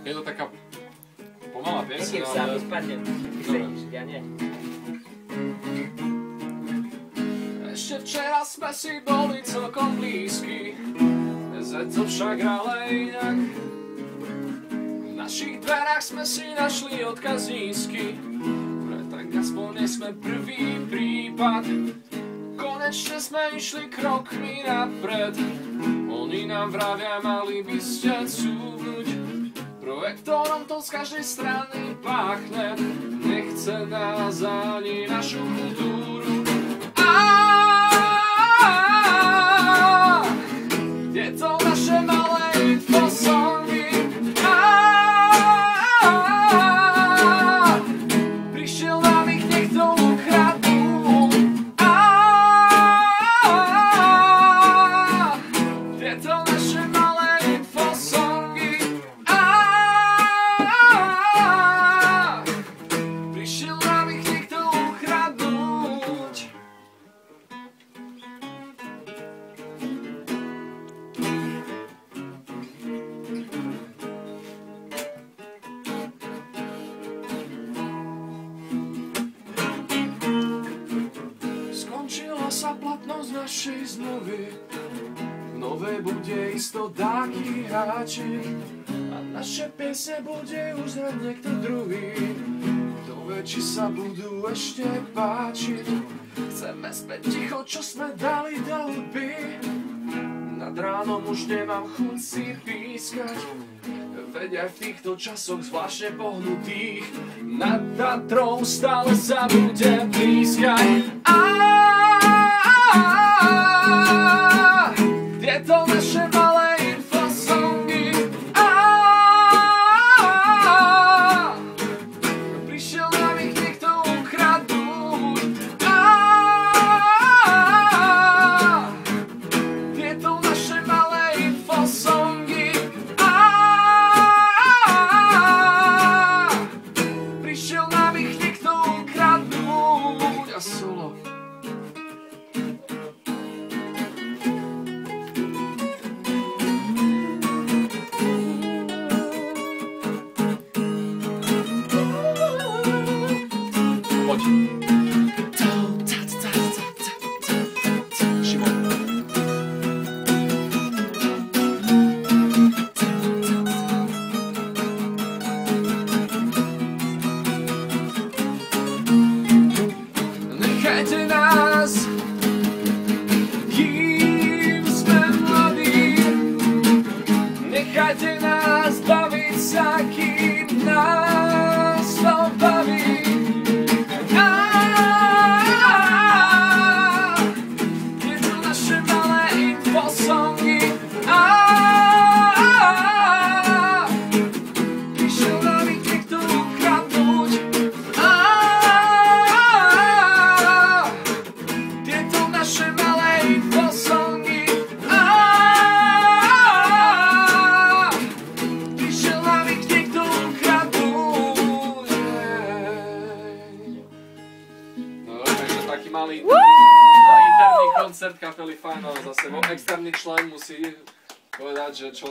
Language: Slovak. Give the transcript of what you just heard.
Je to taká pomalá pieseň, ale... Sám spadne, ty sedíš, ja nie. Ešte včera sme si boli celkom blízky, dnes to však ale inak. V našich dverách sme si našli odkaz nízky, pre tak aspoň nie sme prvý prípad. Konečne sme išli krokmi napred, oni nám vravia, mali by ste cúvnuť. Projektorom to z každej strany páchne, nechce nás ani našu kultúru. Kde to naše malé infosongy? Prišiel nám ich niekto ukradnúť. Kde to naše malé infosongy? Prišiel nám ich niekto ukradnúť. Skončila sa platnosť našej zmluvy, v novej bude isto dáky hráči a naše piesne bude už hrať niekto druhý. Kto vie, či sa budú ešte páčiť, chceme späť ticho, čo sme dali do hudby. Nad ránom už nemám chuť si pískať, veď aj v týchto časoch zvláštne pohnutých nad Tatrou stále sa budem blízkať. Kde to naše malé infosongy? Prišiel nám ich niekto ukradnúť. Tieto naše malé infosongy. Prišiel nám ich niekto ukradnúť. A solo. Poď. Šimon. Nechajte nás, kým sme mladí. Nechajte nás baviť sa, kým nás to baví. Prišiel nám ich niekto ukradnúť. Tieto naše malé infosongy. Prišiel nám ich niekto ukradnúť. No takže taký malý interný koncert kapely Final za sebou. Externý člen musí povedať, že čo